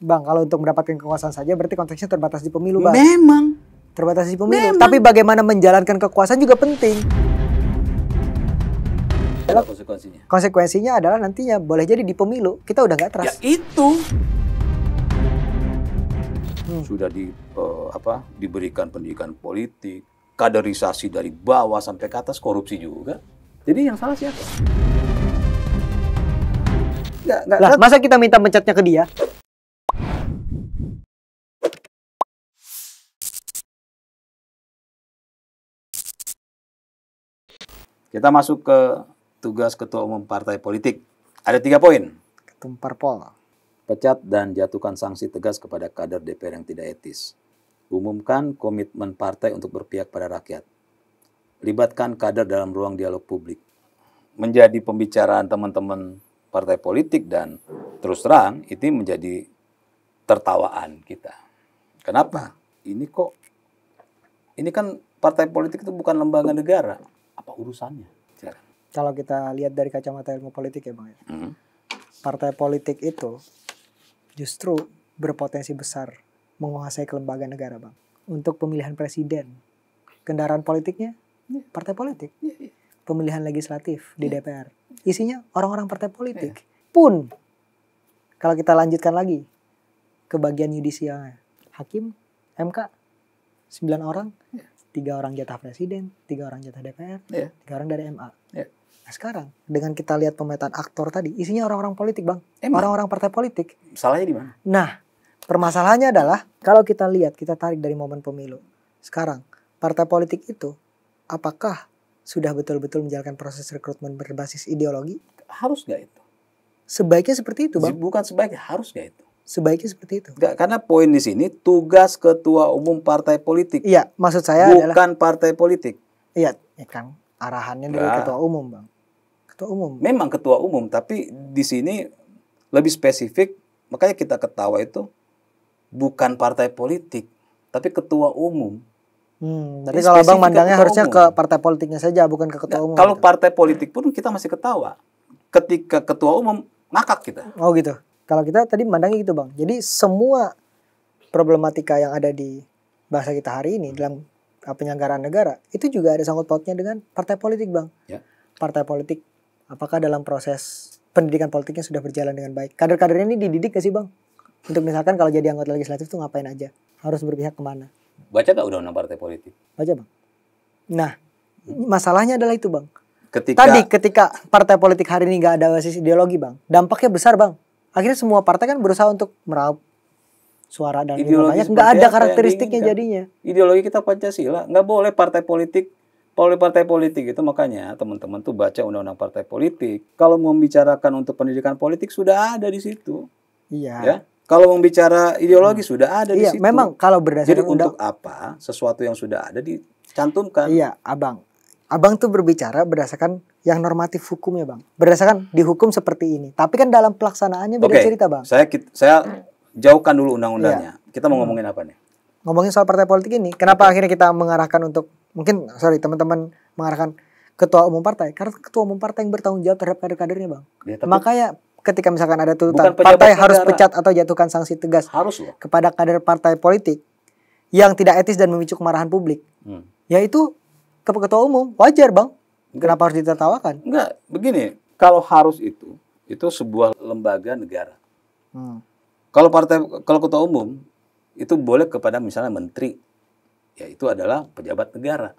Bang, kalau untuk mendapatkan kekuasaan saja berarti konteksnya terbatas di pemilu, Bang. Memang. Terbatas di pemilu. Tapi bagaimana menjalankan kekuasaan juga penting. Konsekuensinya. Konsekuensinya adalah nantinya boleh jadi di pemilu kita udah nggak trust. Ya itu. Sudah diberikan pendidikan politik, kaderisasi dari bawah sampai ke atas, korupsi juga. Jadi yang salah siapa? Lah, masa kita minta mencatnya ke dia? Kita masuk ke tugas ketua umum partai politik. Ada 3 poin. Ketum Parpol. Pecat dan jatuhkan sanksi tegas kepada kader DPR yang tidak etis. Umumkan komitmen partai untuk berpihak pada rakyat. Libatkan kader dalam ruang dialog publik. Menjadi pembicaraan teman-teman partai politik dan terus terang itu menjadi tertawaan kita. Kenapa? Ini kan partai politik itu bukan lembaga negara. Apa urusannya? Kalau kita lihat dari kacamata ilmu politik ya Bang, partai politik itu justru berpotensi besar menguasai kelembagaan negara, Bang. Untuk pemilihan presiden, kendaraan politiknya partai politik. Pemilihan legislatif di DPR, isinya orang-orang partai politik. Pun kalau kita lanjutkan lagi ke bagian yudisial, hakim, MK, 9 orang, 3 orang jatah presiden, 3 orang jatah DPR, 3 orang dari MA. Nah sekarang dengan kita lihat pemetaan aktor tadi, isinya orang-orang politik, Bang. Orang-orang partai politik. Salahnya di mana? Nah, permasalahannya adalah kalau kita lihat, kita tarik dari momen pemilu. Sekarang, partai politik itu apakah sudah betul-betul menjalankan proses rekrutmen berbasis ideologi? Harus nggak itu? Sebaiknya seperti itu, Bang. Bukan sebaiknya, harus nggak itu? Sebaiknya seperti itu. Nggak, karena poin di sini tugas ketua umum partai politik. Iya, maksud saya bukan adalah partai politik. Iya, kan arahannya dari ketua umum, Bang. Ketua umum. Memang ketua umum, tapi di sini lebih spesifik, makanya kita ketawa itu bukan partai politik, tapi ketua umum. Berarti kalau Abang mandangnya harusnya ke partai politiknya saja, bukan ke ketua umum. Kalau partai politik pun kita masih ketawa. Ketika ketua umum, ngakak kita. Oh gitu. Kalau kita tadi mandangnya gitu, Bang. Jadi semua problematika yang ada di bahasa kita hari ini dalam penyelenggaraan negara, itu juga ada sangkut pautnya dengan partai politik, Bang. Ya. Partai politik, apakah dalam proses pendidikan politiknya sudah berjalan dengan baik? Kader-kadernya ini dididik gak sih, Bang? Untuk misalkan kalau jadi anggota legislatif tuh ngapain aja? Harus berpihak kemana? Baca gak undang-undang partai politik? Baca, Bang. Nah, masalahnya adalah itu, Bang. Ketika partai politik hari ini gak ada basis ideologi, Bang, dampaknya besar, Bang. Akhirnya semua partai kan berusaha untuk meraup suara dan banyak, nggak ada karakteristiknya jadinya. Ideologi kita Pancasila, nggak boleh partai politik itu, makanya teman-teman tuh baca undang-undang partai politik. Kalau mau membicarakan untuk pendidikan politik sudah ada di situ. Iya. Ya. Kalau mau bicara ideologi sudah ada di situ. Memang kalau berdasarkan jadi untuk apa sesuatu yang sudah ada dicantumkan? Iya, Abang tuh berbicara berdasarkan yang normatif hukumnya, Bang. Berdasarkan dihukum seperti ini. Tapi kan dalam pelaksanaannya beda cerita, Bang. Saya jauhkan dulu undang-undangnya. Kita mau ngomongin apa nih? Ngomongin soal partai politik ini. Kenapa akhirnya kita mengarahkan untuk teman-teman mengarahkan ketua umum partai? Karena ketua umum partai yang bertanggung jawab terhadap kader-kadernya, Bang. Ya, makanya ketika misalkan ada tuntutan partai harus pecat atau jatuhkan sanksi tegas kepada kader partai politik yang tidak etis dan memicu kemarahan publik, yaitu ketua umum, wajar, Bang. Kenapa harus ditertawakan? Enggak, begini. Kalau harus itu sebuah lembaga negara. Kalau ketua umum itu boleh kepada misalnya menteri, ya itu adalah pejabat negara.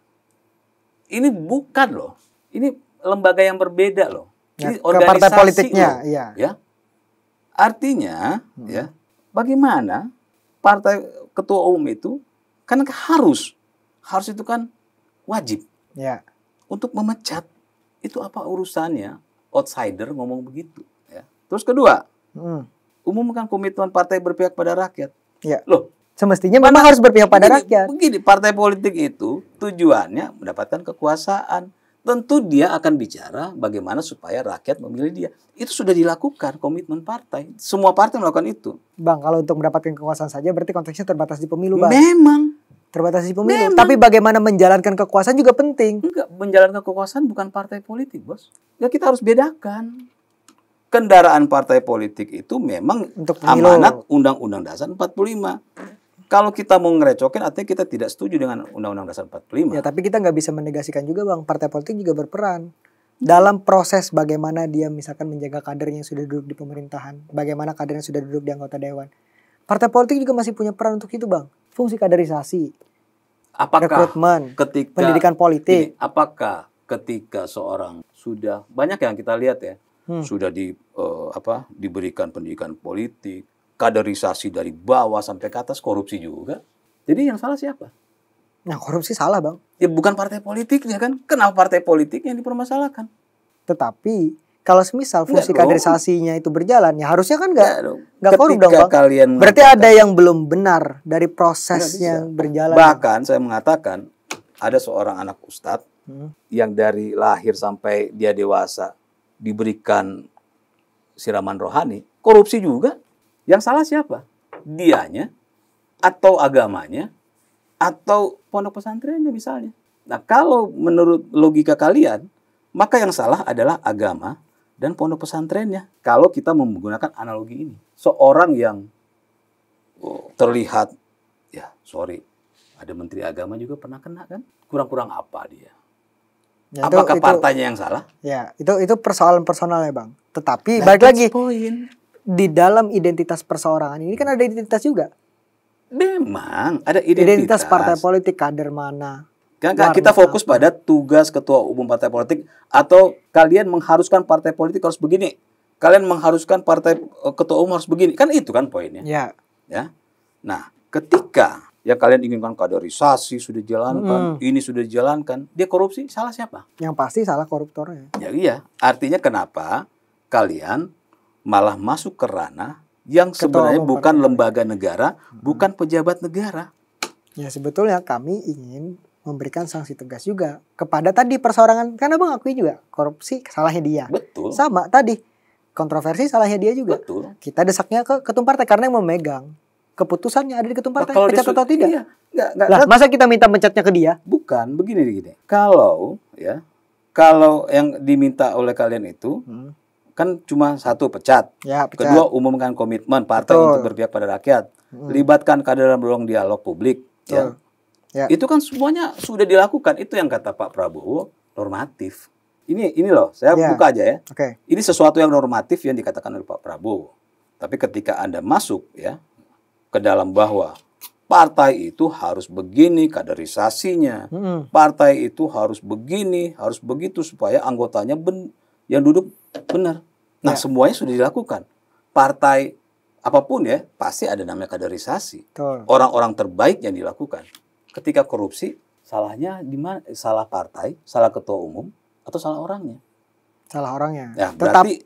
Ini bukan loh, ini lembaga yang berbeda loh. Ini organisasi partai politiknya, loh, ya. Artinya, ya, bagaimana partai ketua umum itu kan harus itu kan wajib, ya, untuk memecat. Itu apa urusannya? Outsider ngomong begitu, ya. Terus kedua. Umumkan komitmen partai berpihak pada rakyat. Ya. Loh, semestinya memang harus berpihak pada rakyat. Begini, partai politik itu tujuannya mendapatkan kekuasaan. Tentu dia akan bicara bagaimana supaya rakyat memilih dia. Itu sudah dilakukan komitmen partai. Semua partai melakukan itu. Bang, kalau untuk mendapatkan kekuasaan saja berarti konteksnya terbatas di pemilu, Bang. Memang. Terbatas di pemilu. Memang. Tapi bagaimana menjalankan kekuasaan juga penting. Enggak, menjalankan kekuasaan bukan partai politik, Bos. Ya kita harus bedakan. kendaraan partai politik itu memang Untuk pemilu. amanat Undang-Undang Dasar 45. Kalau kita mau ngerecokin, artinya kita tidak setuju dengan Undang-Undang Dasar 45. Ya, tapi kita nggak bisa menegasikan juga Bang, partai politik juga berperan dalam proses bagaimana dia misalkan menjaga kadernya yang sudah duduk di pemerintahan, bagaimana kadernya sudah duduk di anggota dewan. Partai politik juga masih punya peran untuk itu Bang. Fungsi kaderisasi, Apakah rekrutmen, ketika pendidikan politik. apakah ketika seorang sudah banyak yang kita lihat ya, sudah diberikan pendidikan politik, kaderisasi dari bawah sampai ke atas, korupsi juga. Jadi yang salah siapa? Nah, korupsi salah Bang. Ya bukan partai politiknya kan? Kenapa partai politik yang dipermasalahkan? Tetapi kalau semisal fungsi Enggak dong. kaderisasinya itu berjalan, ya harusnya kan Enggak dong. nggak korup Ketika dong Bang. kalian Berarti mengatakan- ada yang belum benar dari proses Nggak bisa. yang berjalan. Bahkan saya mengatakan ada seorang anak ustadz yang dari lahir sampai dia dewasa diberikan siraman rohani, korupsi juga. Yang salah siapa? Dianya atau agamanya atau pondok pesantrennya misalnya. Nah, kalau menurut logika kalian, maka yang salah adalah agama dan pondok pesantrennya. Kalau kita menggunakan analogi ini, seorang yang terlihat, ya sorry, ada menteri agama juga pernah kena kan? Kurang-kurang apa dia? Ya, Apakah partainya yang salah? Ya, itu persoalan personalnya Bang. Tetapi balik lagi di dalam identitas perseorangan ini kan ada identitas juga. Memang ada Identitas partai politik, kader mana. Kan warna kita fokus apa. pada tugas ketua umum partai politik, atau kalian mengharuskan partai politik harus begini. Kalian mengharuskan partai ketua umum harus begini. Kan itu kan poinnya. Ya. Ya. Nah, ketika yang kalian inginkan kaderisasi sudah dijalankan, ini sudah dijalankan, dia korupsi, salah siapa? Yang pasti salah koruptornya. Ya iya, artinya kenapa kalian malah masuk ke ranah yang sebenarnya umum bukan partai. lembaga negara, bukan pejabat negara. Ya sebetulnya kami ingin memberikan sanksi tegas juga kepada tadi perseorangan. Karena Bang akui juga korupsi salahnya dia. Betul. Sama tadi kontroversi salahnya dia juga. Betul. Kita desaknya ke ketum partai karena yang memegang keputusannya ada di ketum partai. Kalau Pecat dia atau tidak? Iya, enggak, Lah, masa kita minta mencatnya ke dia? bukan begini. Kalau yang diminta oleh kalian itu kan cuma satu, pecat. Ya, pecat. Kedua, umumkan komitmen partai Betul. untuk berpihak pada rakyat. Libatkan kader dalam ruang dialog publik. Ya. Ya. Itu kan semuanya sudah dilakukan. Itu yang kata Pak Prabowo normatif. Ini loh, saya Ya. buka aja ya. Oke. Ini sesuatu yang normatif yang dikatakan oleh Pak Prabowo. Tapi ketika Anda masuk ya ke dalam bahwa partai itu harus begini kaderisasinya, partai itu harus begini, harus begitu supaya anggotanya yang duduk benar. Nah, semuanya sudah dilakukan. Partai apapun ya pasti ada namanya kaderisasi. Betul. Orang-orang terbaik yang dilakukan. Ketika korupsi, salahnya di mana? Salah partai, salah ketua umum, atau salah orangnya? Salah orangnya. Ya, berarti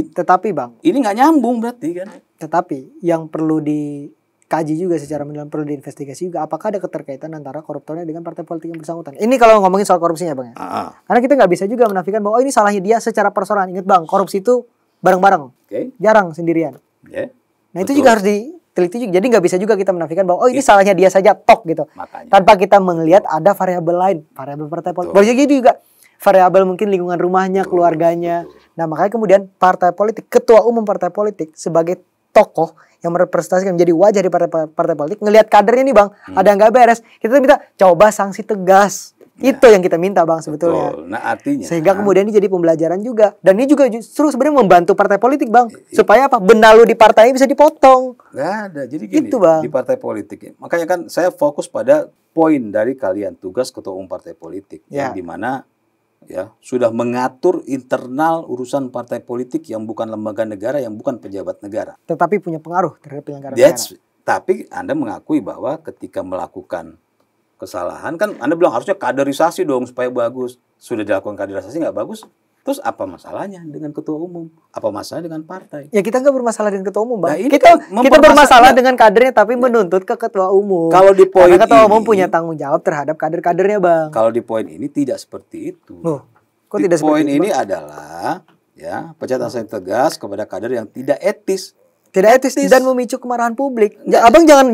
Tetapi Bang, ini nggak nyambung berarti kan? tetapi yang perlu dikaji juga secara mendalam, perlu diinvestigasi juga apakah ada keterkaitan antara koruptornya dengan partai politik yang bersangkutan. Ini kalau ngomongin soal korupsinya Bang ya. Karena kita nggak bisa juga menafikan bahwa ini salahnya dia secara persoalan. Ingat Bang, korupsi itu bareng-bareng. Oke. Jarang sendirian. Ya. Nah itu Betul. juga harus diteliti juga. Jadi nggak bisa juga kita menafikan bahwa ini salahnya dia saja tok gitu. Makanya. Tanpa kita melihat ada variabel lain, variabel partai politik. Boleh jadi juga variabel mungkin lingkungan rumahnya, keluarganya. Nah makanya kemudian partai politik, ketua umum partai politik sebagai tokoh yang merepresentasikan menjadi wajah di partai politik, ngelihat kadernya nih Bang, ada yang nggak beres, kita minta coba sanksi tegas. Itu yang kita minta Bang sebetulnya. Betul. Nah artinya. Sehingga kemudian ini jadi pembelajaran juga. Dan ini juga justru sebenarnya membantu partai politik Bang. Supaya apa? Benalu di partainya bisa dipotong. Nggak ada. Jadi gini, Itu, Bang. di partai politik. Makanya kan saya fokus pada poin dari kalian, tugas ketua umum partai politik. Ya. Yang dimana ya sudah mengatur internal urusan partai politik yang bukan lembaga negara, yang bukan pejabat negara. Tetapi punya pengaruh terhadap penyelenggara negara. Tapi Anda mengakui bahwa ketika melakukan kesalahan, kan Anda bilang harusnya kaderisasi dong supaya bagus. Sudah dilakukan kaderisasi nggak bagus, terus apa masalahnya dengan ketua umum? Apa masalah dengan partai? Ya kita nggak bermasalah dengan ketua umum Bang. Nah, ini kita kan bermasalah dengan kadernya tapi menuntut ke ketua umum. Kalau di poin Karena ketua umum ini- punya tanggung jawab terhadap kader-kadernya Bang. Kalau di poin ini tidak seperti itu. Loh, kok Di tidak poin seperti itu, ini Bang? adalah ya pernyataan saya tegas kepada kader yang tidak etis. Tidak etis dan memicu kemarahan publik. Abang jangan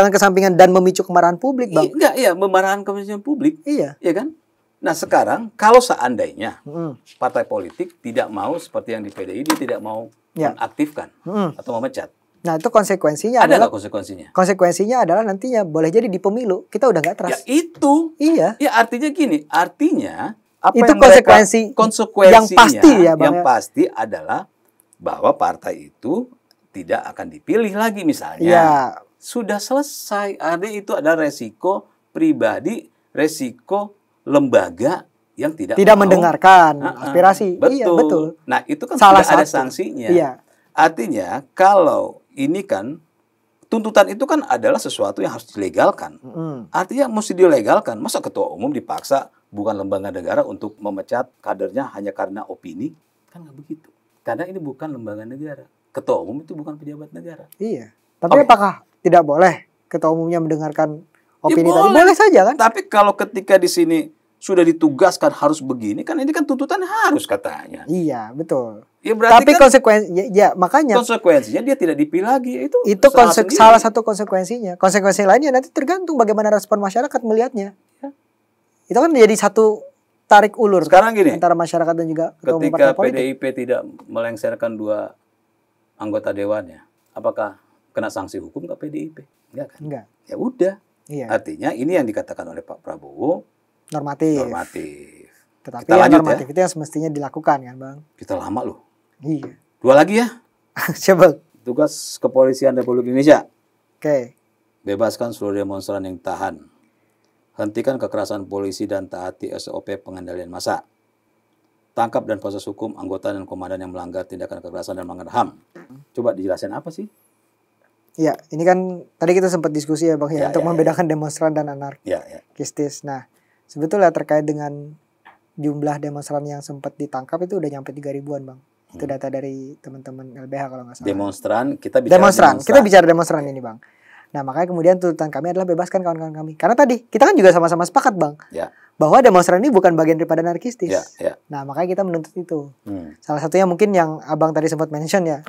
kesampingan dan memicu kemarahan publik Bang. Enggak, iya memarahan kepentingan publik. Iya. Iya kan? Nah sekarang kalau seandainya partai politik tidak mau seperti yang di PDI, dia tidak mau mengaktifkan atau memecat. Nah itu konsekuensinya Ada adalah nggak konsekuensinya? Konsekuensinya adalah nantinya boleh jadi di pemilu kita udah nggak trust. Ya itu. Iya. Ya artinya gini, artinya apa itu yang konsekuensinya yang pasti ya Bang. Yang pasti adalah bahwa partai itu tidak akan dipilih lagi misalnya. Ya. Sudah selesai. Ada itu adalah resiko pribadi, resiko lembaga yang tidak mau mendengarkan aspirasi. Betul. Iya, betul. Nah, itu kan Salah sudah ada satu. sanksinya. Iya. Artinya kalau ini kan tuntutan itu kan adalah sesuatu yang harus dilegalkan. Artinya mesti dilegalkan. Masa ketua umum dipaksa bukan lembaga negara untuk memecat kadernya hanya karena opini? Kan nggak begitu. Karena ini bukan lembaga negara. Ketua umum itu bukan pejabat negara. Iya. Tapi apakah tidak boleh ketua umumnya mendengarkan opini ya, tadi? Boleh saja kan? Tapi kalau ketika di sini sudah ditugaskan harus begini, kan ini kan tuntutan harus katanya. Iya, betul. Ya, berarti tapi kan makanya konsekuensinya dia tidak dipilih lagi. Itu salah satu konsekuensinya. Konsekuensi lainnya nanti tergantung bagaimana respon masyarakat melihatnya. Ya. Itu kan jadi satu tarik ulur sekarang gini, antara masyarakat dan juga ketua umum ketika partai politik. PDIP tidak melengsarkan 2 anggota dewannya, apakah kena sanksi hukum ke PDIP? Enggak kan? Enggak. Ya udah. Iya. Artinya ini yang dikatakan oleh Pak Prabowo normatif. Tetapi kita yang lanjut normatif itu yang semestinya dilakukan kan Bang? Kita lama loh. Iya. 2 lagi ya. Coba. Tugas Kepolisian Republik Indonesia. Oke. Bebaskan seluruh demonstran yang tahan. Hentikan kekerasan polisi dan taati SOP pengendalian massa. Tangkap dan proses hukum anggota dan komandan yang melanggar tindakan kekerasan dan melanggar HAM. Coba dijelasin apa sih? Ya, ini kan tadi kita sempat diskusi ya Bang untuk membedakan demonstran dan anarkistis. Nah, sebetulnya terkait dengan jumlah demonstran yang sempat ditangkap itu udah nyampe 3.000-an Bang. Itu data dari teman-teman LBH kalau nggak salah. Demonstran, kita bicara Kita bicara demonstran ini Bang. Nah, makanya kemudian tuntutan kami adalah bebaskan kawan-kawan kami. Karena tadi kita kan juga sama-sama sepakat Bang. Ya. Bahwa demonstran ini bukan bagian daripada anarkistis. Ya. Nah, makanya kita menuntut itu. Salah satunya mungkin yang Abang tadi sempat mention ya.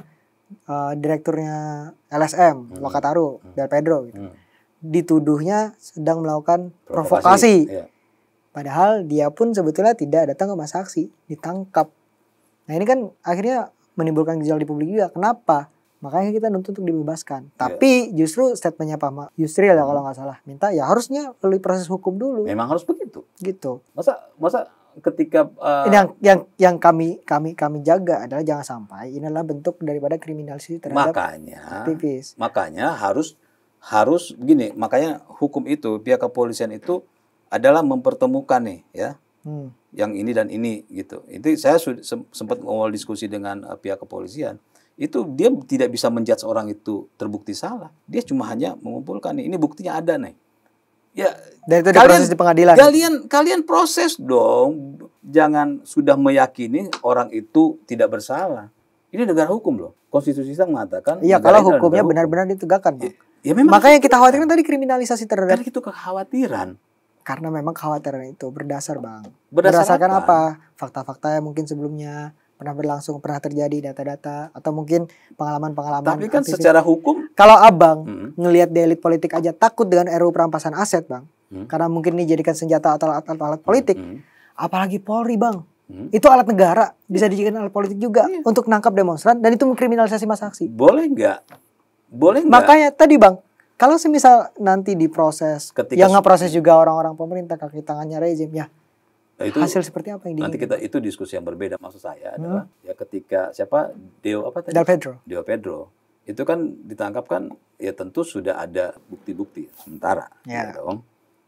Direkturnya LSM, Lokataru, Del Pedro gitu. Dituduhnya sedang melakukan provokasi. Padahal dia pun sebetulnya tidak datang ke masa aksi, ditangkap. Nah ini kan akhirnya menimbulkan gejolak di publik juga. Kenapa? Makanya kita nuntut untuk dibebaskan. Tapi justru statementnya Pak Yusril ya kalau nggak salah, minta ya harusnya melalui proses hukum dulu. Memang harus begitu. Gitu. Masa ketika yang kami jaga adalah jangan sampai ini adalah bentuk daripada kriminalisasi terhadap aktivis. Makanya harus begini, makanya hukum itu pihak kepolisian itu adalah mempertemukan nih ya. Yang ini dan ini gitu. Itu saya sempat ngomong diskusi dengan pihak kepolisian. Itu dia tidak bisa menjudge orang itu terbukti salah. Dia cuma hanya mengumpulkan nih, ini buktinya ada nih. Ya, dan itu proses di pengadilan. Kalian proses dong. Jangan sudah meyakini orang itu tidak bersalah. Ini negara hukum loh. Konstitusi kita mengatakan. Iya, kalau hukumnya benar-benar ditegakkan. Ya, memang makanya kita khawatirkan tadi kriminalisasi terhadap. Kan itu kekhawatiran. Karena memang kekhawatiran itu berdasar Bang. Berdasarkan apa? Fakta-fakta yang mungkin sebelumnya pernah berlangsung, pernah terjadi data-data, atau mungkin pengalaman-pengalaman. Tapi kan secara hukum, kalau Abang ngelihat di elit politik aja takut dengan RUU perampasan aset Bang, karena mungkin ini dijadikan senjata atau alat politik, apalagi Polri Bang, itu alat negara, bisa dijadikan alat politik juga untuk nangkap demonstran, dan itu mengkriminalisasi masa aksi. Boleh nggak? Makanya tadi Bang, kalau semisal nanti diproses, yang ngeproses juga orang-orang pemerintah, kaki tangannya rezim, ya. Nah, itu hasil seperti apa yang diinginkan? Nanti kita itu diskusi yang berbeda. Maksud saya adalah ya ketika siapa Del Pedro itu kan ditangkap kan ya tentu sudah ada bukti-bukti sementara ya dong.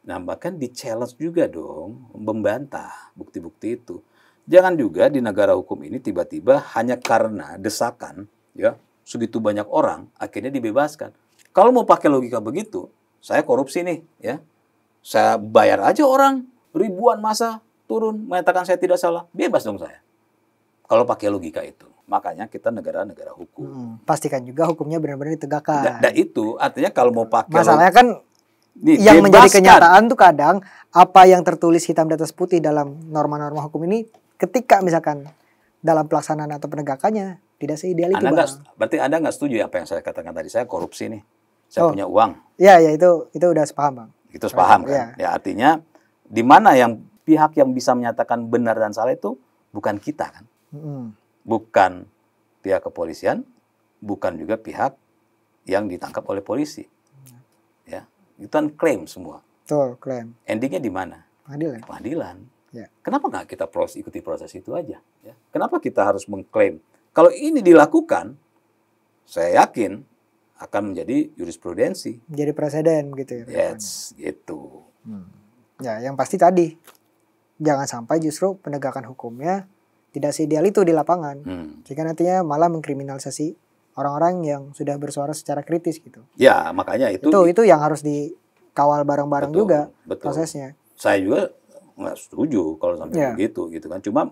Nah bahkan di challenge juga dong membantah bukti-bukti itu. Jangan juga di negara hukum ini tiba-tiba hanya karena desakan ya segitu banyak orang akhirnya dibebaskan. Kalau mau pakai logika begitu, saya korupsi nih ya, saya bayar aja orang ribuan masa turun menyatakan saya tidak salah, bebas dong saya. Kalau pakai logika itu, makanya kita negara-negara hukum. Pastikan juga hukumnya benar-benar ditegakkan. Nah itu artinya kalau mau pakai. Masalahnya kan yang menjadi kenyataan tuh kadang apa yang tertulis hitam di atas putih dalam norma-norma hukum ini, ketika misalkan dalam pelaksanaan atau penegakannya tidak seideal itu. Berarti Anda nggak setuju apa yang saya katakan tadi? Saya korupsi nih, saya punya uang. Ya itu udah sepaham Bang. Itu sepaham kan? Ya artinya di mana yang pihak yang bisa menyatakan benar dan salah itu bukan kita kan. Bukan pihak kepolisian, bukan juga pihak yang ditangkap oleh polisi. Ya, itu kan klaim semua. Betul, klaim. Endingnya di mana? Pengadilan. Pengadilan. Ya. Kenapa nggak kita ikuti proses itu aja? Ya. Kenapa kita harus mengklaim? Kalau ini dilakukan, saya yakin akan menjadi jurisprudensi. Jadi presiden gitu ya. Yes, gitu. Ya, yang pasti tadi jangan sampai justru penegakan hukumnya tidak seideal itu di lapangan. Jika nantinya malah mengkriminalisasi orang-orang yang sudah bersuara secara kritis gitu. Ya, makanya itu yang harus dikawal bareng-bareng juga prosesnya. Saya juga nggak setuju kalau sampai begitu gitu kan. Cuma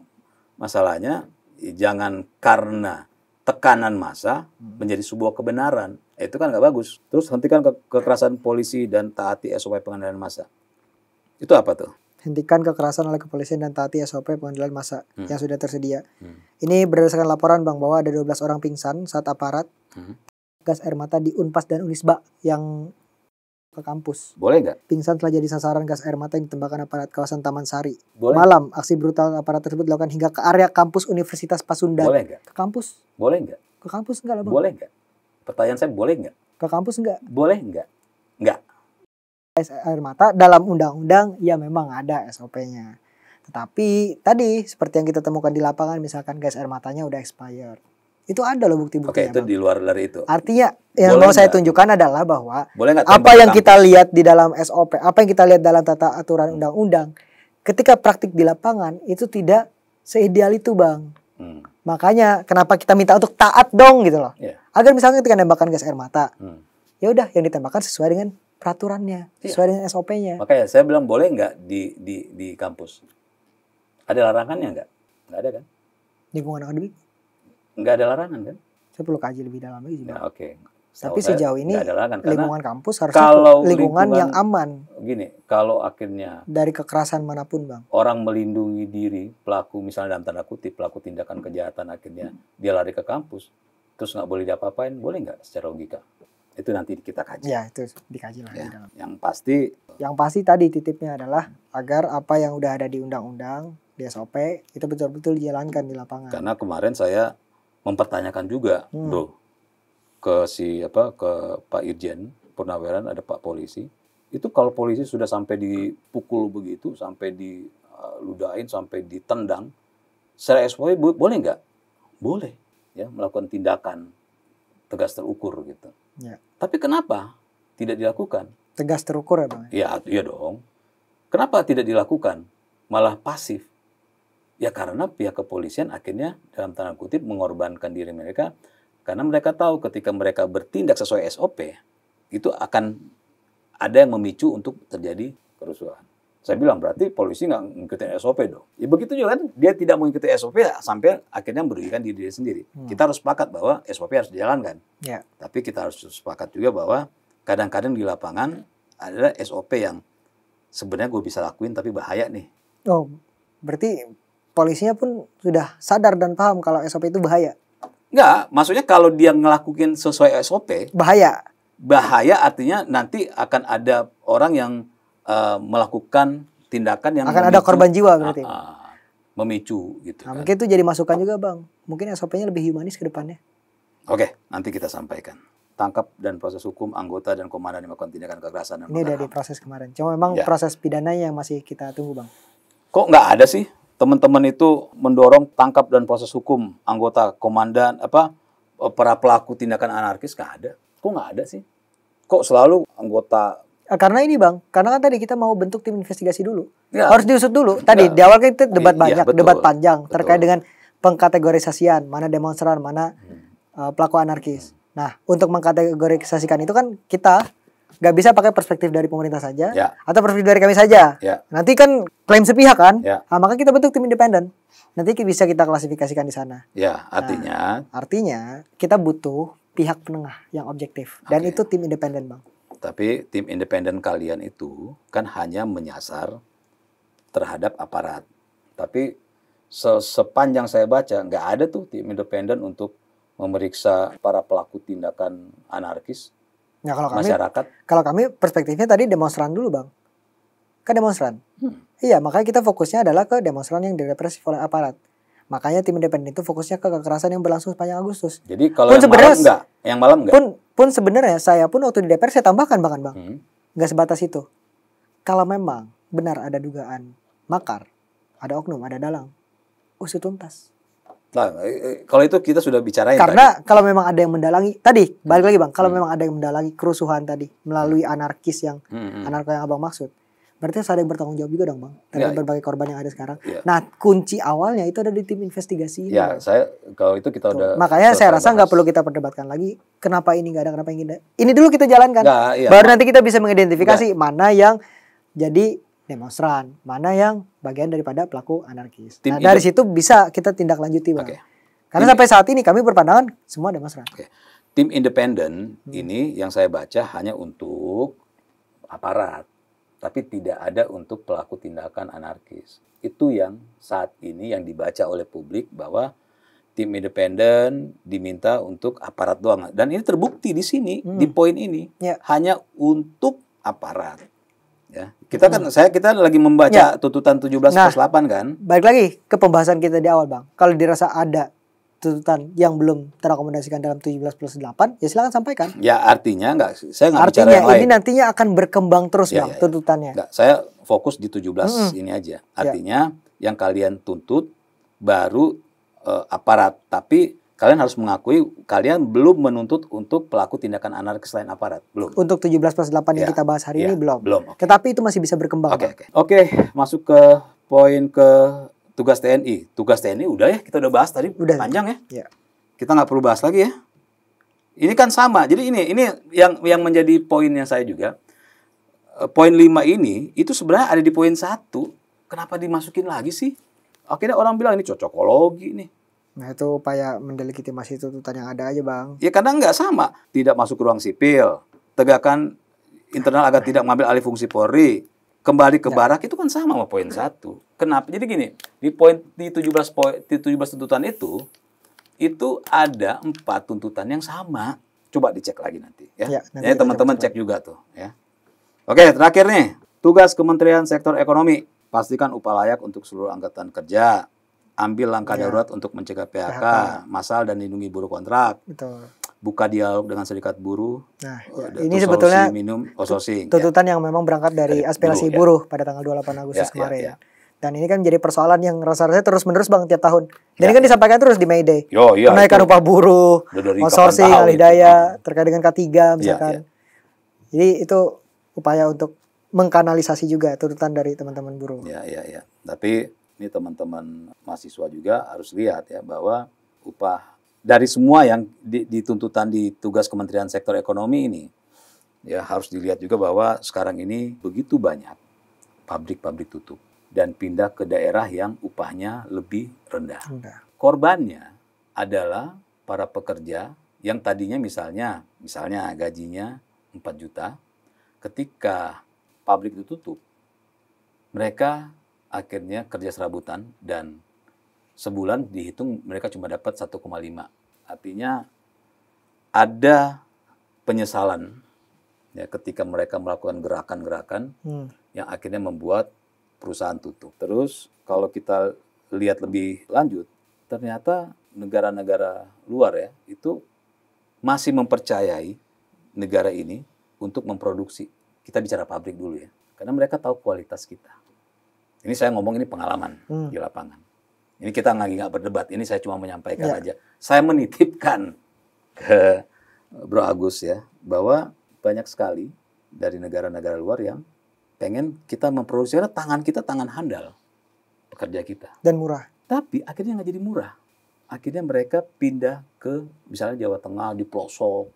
masalahnya jangan karena tekanan massa menjadi sebuah kebenaran. Itu kan nggak bagus. Terus hentikan kekerasan polisi dan taati SOP pengendalian massa. Itu apa tuh? Hentikan kekerasan oleh kepolisian dan taati SOP pengendalian massa yang sudah tersedia. Ini berdasarkan laporan Bang bahwa ada 12 orang pingsan saat aparat gas air mata di Unpas dan Unisba yang ke kampus. Boleh nggak? Pingsan telah jadi sasaran gas air mata yang ditembakkan aparat kawasan Taman Sari. Boleh. Malam, aksi brutal aparat tersebut dilakukan hingga ke area kampus Universitas Pasundan. Boleh nggak? Ke kampus? Boleh nggak? Ke kampus enggak lah Bang? Boleh nggak? Pertanyaan saya, boleh nggak? Ke kampus enggak? Boleh nggak? Nggak. Gas air mata dalam undang-undang ya memang ada SOP-nya. Tetapi tadi seperti yang kita temukan di lapangan, misalkan gas air matanya udah expired. Itu ada loh bukti-buktinya. Oke, itu Bang. di luar dari itu. Artinya yang Boleh mau saya nggak? tunjukkan adalah bahwa Boleh nggak apa tembak yang ke kita kampus? lihat di dalam SOP, apa yang kita lihat dalam tata aturan undang-undang, ketika praktik di lapangan itu tidak seideal itu Bang. Makanya kenapa kita minta untuk taat dong gitu loh. Yeah. Agar misalnya ketika nembakan gas air mata, ya udah yang ditembakkan sesuai dengan peraturannya, sesuai dengan SOP-nya. Makanya saya bilang boleh nggak di kampus? Ada larangannya nggak? Nggak ada kan? Lingkungan akademik Nggak ada larangan kan? saya perlu kaji lebih dalam lagi sih Bang. Ya, oke. Tapi sejauh ini nggak ada larangan, karena lingkungan kampus harusnya kalau lingkungan yang aman Gini, kalau akhirnya dari kekerasan manapun Bang. orang melindungi diri, pelaku misalnya dalam tanda kutip, pelaku tindakan kejahatan akhirnya dia lari ke kampus, terus nggak boleh diapa-apain, boleh nggak secara logika? Itu nanti kita kaji. Ya itu dikaji lah Ya, di dalam. yang Yang pasti tadi titipnya adalah agar apa yang udah ada di undang-undang, di SOP itu betul-betul dijalankan di lapangan. karena kemarin saya mempertanyakan juga, bro, ke Pak Irjen Purnaweran, ada Pak Polisi. Itu kalau polisi sudah sampai dipukul begitu, sampai diludahin, sampai ditendang, secara SOP boleh nggak? Boleh, ya, melakukan tindakan tegas terukur gitu. Ya. Tapi kenapa tidak dilakukan? Tegas terukur ya Bang. Ya, iya dong. Kenapa tidak dilakukan? Malah pasif. Ya karena pihak kepolisian akhirnya dalam tanda kutip mengorbankan diri mereka, karena mereka tahu ketika mereka bertindak sesuai SOP, itu akan ada yang memicu untuk terjadi kerusuhan. Saya bilang berarti polisi nggak mengikuti SOP dong. Ya begitu juga kan, dia tidak mengikuti SOP sampai akhirnya merugikan diri dia sendiri. Kita harus sepakat bahwa SOP harus dijalankan. Ya. Tapi kita harus sepakat juga bahwa kadang-kadang di lapangan ada SOP yang sebenarnya gue bisa lakuin tapi bahaya nih. Oh, berarti polisinya pun sudah sadar dan paham kalau SOP itu bahaya. Enggak, maksudnya kalau dia ngelakuin sesuai SOP, Bahaya. bahaya artinya nanti akan ada orang yang melakukan tindakan yang Akan ada korban jiwa berarti. Memicu gitu. Nah, Kan. mungkin itu jadi masukan juga Bang. Mungkin SOP-nya lebih humanis ke depannya. Oke, nanti kita sampaikan. Tangkap dan proses hukum anggota dan komandan yang melakukan tindakan kekerasan dan Ini udah diproses kemarin. Cuma memang proses pidananya yang masih kita tunggu Bang. Kok nggak ada sih teman-teman itu mendorong tangkap dan proses hukum anggota komandan para pelaku tindakan anarkis? Nggak ada. Kok nggak ada sih? Kok selalu anggota? Karena ini Bang, karena kan tadi kita mau bentuk tim investigasi dulu. Ya. Harus diusut dulu. Tadi di awal kan itu debat banyak, betul. debat panjang Betul. terkait dengan pengkategorisasian, mana demonstran, mana pelaku anarkis. Nah, untuk mengkategorisasikan itu kan kita nggak bisa pakai perspektif dari pemerintah saja, atau perspektif dari kami saja. Nanti kan klaim sepihak kan, nah, maka kita bentuk tim independen. Nanti bisa kita klasifikasikan di sana. Ya, artinya. Nah, artinya kita butuh pihak penengah yang objektif, dan itu tim independen Bang. Tapi tim independen kalian itu kan hanya menyasar terhadap aparat. Tapi sepanjang saya baca nggak ada tuh tim independen untuk memeriksa para pelaku tindakan anarkis. Nah, masyarakat. Kalau kami perspektifnya tadi demonstran dulu Bang. ke demonstran. Iya, makanya kita fokusnya adalah ke demonstran yang direpresi oleh aparat. Makanya tim independen itu fokusnya ke kekerasan yang berlangsung sepanjang Agustus. Jadi kalau yang malam enggak? Yang malam enggak? Pun sebenarnya saya pun waktu di DPR saya tambahkan bahkan Bang. Nggak sebatas itu. Kalau memang benar ada dugaan makar, ada oknum, ada dalang, usut tuntas. Nah, kalau itu kita sudah bicarain. Karena kalau memang ada yang mendalangi, tadi balik lagi Bang, kalau memang ada yang mendalangi kerusuhan tadi melalui anarkis yang anarko yang Abang maksud, berarti harus ada yang bertanggung jawab juga dong Bang dari berbagai korban yang ada sekarang. Nah, kunci awalnya itu ada di tim investigasi ini. Ya, saya kalau itu kita udah. Makanya saya rasa nggak perlu kita perdebatkan lagi kenapa ini nggak ada, kenapa ini ada. Ini dulu kita jalankan. Iya, baru nanti kita bisa mengidentifikasi mana yang jadi demonstran, mana yang bagian daripada pelaku anarkis. Nah, dari situ bisa kita tindak lanjuti Bang. Karena sampai saat ini kami berpandangan semua demonstran. Tim independen ini yang saya baca hanya untuk aparat, tapi tidak ada untuk pelaku tindakan anarkis. Itu yang saat ini yang dibaca oleh publik bahwa tim independen diminta untuk aparat doang. Dan ini terbukti di sini, di poin ini. Hanya untuk aparat. Ya, kita lagi membaca tuntutan 17+8 kan. Balik lagi ke pembahasan kita di awal Bang. Kalau dirasa ada tuntutan yang belum terakomodasikan dalam 17+8, ya silakan sampaikan. Ya artinya saya nggak bicara yang lain. Artinya ini nantinya akan berkembang terus Bang tuntutannya. Saya fokus di 17 ini aja. Artinya yang kalian tuntut baru aparat, tapi kalian harus mengakui kalian belum menuntut untuk pelaku tindakan anarkis selain aparat. Belum. Untuk 17+8 yang kita bahas hari ini belum. Tetapi itu masih bisa berkembang. Oke, masuk ke poin ke tugas TNI. Tugas TNI udah ya, kita udah bahas tadi panjang ya. Kita nggak perlu bahas lagi ya. Ini kan sama. Jadi ini yang menjadi poin yang saya juga. Poin 5 ini itu sebenarnya ada di poin 1. Kenapa dimasukin lagi sih? Akhirnya orang bilang ini cocokologi nih. Nah itu upaya mendelegitimasi tuntutan yang ada aja Bang. Ya kadang nggak sama. Tidak masuk ke ruang sipil. Tegakkan internal agar tidak mengambil alih fungsi Polri. Kembali ke barak itu kan sama poin 1. Kenapa? Jadi gini, di 17 tuntutan itu ada 4 tuntutan yang sama. Coba dicek lagi nanti ya. Ya teman-teman cek juga tuh ya. Oke, terakhir nih. Tugas Kementerian Sektor Ekonomi. Pastikan upah layak untuk seluruh angkatan kerja. Ambil langkah darurat untuk mencegah PHK, massal dan lindungi buruh kontrak. Betul. Buka dialog dengan serikat buruh. Nah, ini sebetulnya tuntutan yang memang berangkat dari aspirasi buruh pada tanggal 28 Agustus kemarin. Dan ini kan menjadi persoalan yang rasa-rasanya terus-menerus Bang tiap tahun. Dan ini kan disampaikan terus di May Day. Kenaikan upah buruh, outsourcing, alih daya, terkait dengan K3 misalkan. Jadi itu upaya untuk mengkanalisasi juga tuntutan dari teman-teman buruh. Ya. Tapi ini teman-teman mahasiswa juga harus lihat ya bahwa upah dari semua yang dituntutan di tugas Kementerian Sektor Ekonomi ini ya harus dilihat juga bahwa sekarang ini begitu banyak pabrik-pabrik tutup dan pindah ke daerah yang upahnya lebih rendah. Korbannya adalah para pekerja yang tadinya misalnya gajinya 4 juta, ketika pabrik itu tutup, mereka akhirnya kerja serabutan dan sebulan dihitung mereka cuma dapat 1,5. Artinya ada penyesalan ya ketika mereka melakukan gerakan-gerakan yang akhirnya membuat perusahaan tutup. Terus kalau kita lihat lebih lanjut, ternyata negara-negara luar ya itu masih mempercayai negara ini untuk memproduksi. Kita bicara pabrik dulu ya. Karena mereka tahu kualitas kita. Ini saya ngomong ini pengalaman di lapangan. Ini kita nggak berdebat. Ini saya cuma menyampaikan aja. Saya menitipkan ke Bro Agus ya bahwa banyak sekali dari negara-negara luar yang pengen kita memproduksi, karena tangan kita tangan handal pekerja kita. Dan murah. Tapi akhirnya nggak jadi murah. Akhirnya mereka pindah ke misalnya Jawa Tengah di pelosok.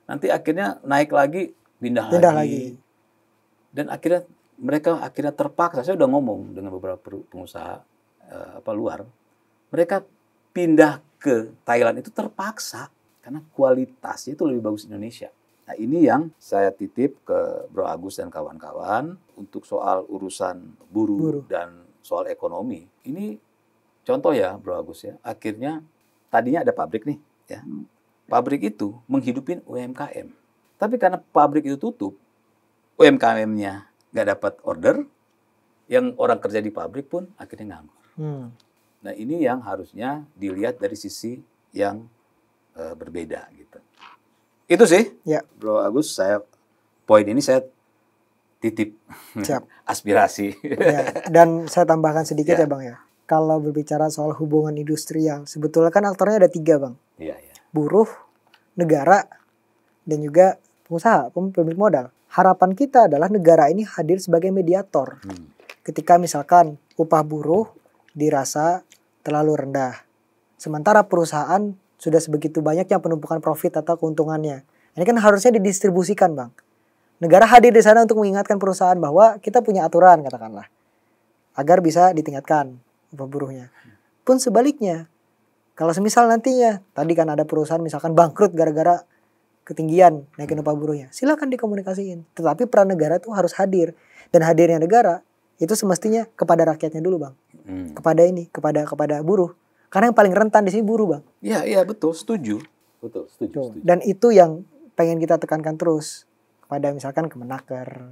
Nanti akhirnya naik lagi, pindah lagi. Dan akhirnya mereka terpaksa. Saya udah ngomong dengan beberapa pengusaha luar. Mereka pindah ke Thailand itu terpaksa karena kualitasnya itu lebih bagus Indonesia. Nah ini yang saya titip ke Bro Agus dan kawan-kawan untuk soal urusan buruh dan soal ekonomi. Ini contoh ya Bro Agus ya. Akhirnya tadinya ada pabrik nih ya. Pabrik itu menghidupin UMKM. Tapi karena pabrik itu tutup, UMKM-nya nggak dapat order, Yang orang kerja di pabrik pun akhirnya nganggur. Hmm. Nah, ini yang harusnya dilihat dari sisi yang berbeda gitu. Itu sih, Ya. Bro Agus, poin ini saya titip. Siap. Aspirasi. Ya. Dan saya tambahkan sedikit Ya. ya Bang ya. Kalau berbicara soal hubungan industri yang sebetulnya kan aktornya ada 3 Bang. Iya, iya. Buruh, negara, dan juga pengusaha, pemilik modal. Harapan kita adalah negara ini hadir sebagai mediator. Ketika misalkan upah buruh dirasa terlalu rendah. Sementara perusahaan sudah sebegitu banyak yang penumpukan profit atau keuntungannya. Ini kan harusnya didistribusikan Bang. Negara hadir di sana untuk mengingatkan perusahaan bahwa kita punya aturan katakanlah. Agar bisa ditingkatkan upah buruhnya. Pun sebaliknya. Kalau semisal nantinya, tadi kan ada perusahaan misalkan bangkrut gara-gara ketinggian naikin upah buruhnya. Silakan dikomunikasiin. Tetapi peran negara tuh harus hadir. Dan hadirnya negara itu semestinya kepada rakyatnya dulu Bang. Kepada buruh. Karena yang paling rentan di sini buruh Bang. Iya, betul, setuju. Setuju. Dan itu yang pengen kita tekankan terus kepada misalkan Kemenaker.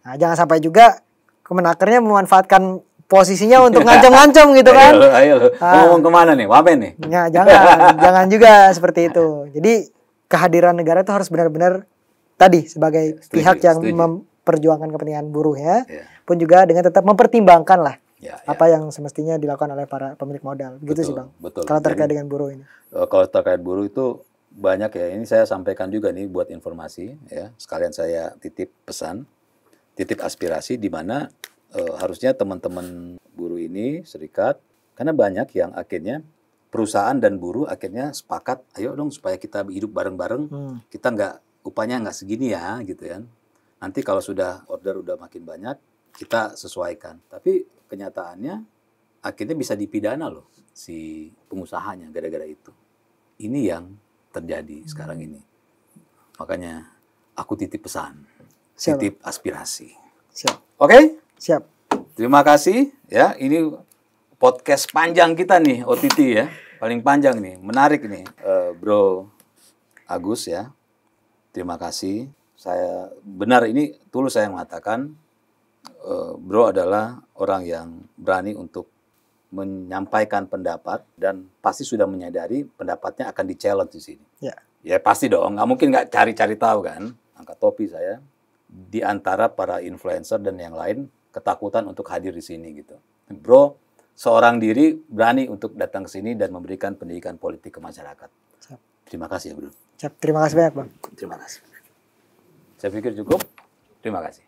Nah, jangan sampai juga Kemenakernya memanfaatkan posisinya untuk ngancam-ngancam gitu kan. Ayo. Ngomong kemana nih? Wamen nih? Ya, jangan juga seperti itu. Jadi kehadiran negara itu harus benar-benar tadi sebagai pihak yang memperjuangkan kepentingan buruhnya, pun juga dengan tetap mempertimbangkan lah apa yang semestinya dilakukan oleh para pemilik modal. Begitu sih Bang. Betul. Kalau terkait dengan buruh ini. Kalau terkait buruh itu banyak ya. Ini saya sampaikan juga nih buat informasi ya. Sekalian saya titip pesan, titip aspirasi di mana harusnya teman-teman buruh ini serikat, karena banyak yang akhirnya perusahaan dan buruh akhirnya sepakat, ayo dong supaya kita hidup bareng-bareng, kita upahnya nggak segini ya gitu kan. Nanti kalau sudah order udah makin banyak, kita sesuaikan. Tapi kenyataannya akhirnya bisa dipidana loh si pengusahanya gara-gara itu. Ini yang terjadi sekarang ini. Makanya aku titip pesan, titip aspirasi. Siap. Oke? Siap. Terima kasih ya. Ini podcast panjang kita nih, OTT ya. Paling panjang nih, menarik nih. Bro Agus ya. Terima kasih. Saya benar ini tulus saya mengatakan Bro adalah orang yang berani untuk menyampaikan pendapat dan pasti sudah menyadari pendapatnya akan di-challenge di sini. Ya pasti dong, nggak mungkin nggak cari-cari tahu kan. Angkat topi saya. Di antara para influencer dan yang lain ketakutan untuk hadir di sini gitu. Bro, seorang diri berani untuk datang ke sini dan memberikan pendidikan politik ke masyarakat. Siap. Terima kasih ya Bro. Siap. Terima kasih banyak Bang. Terima kasih. Saya pikir cukup. Terima kasih.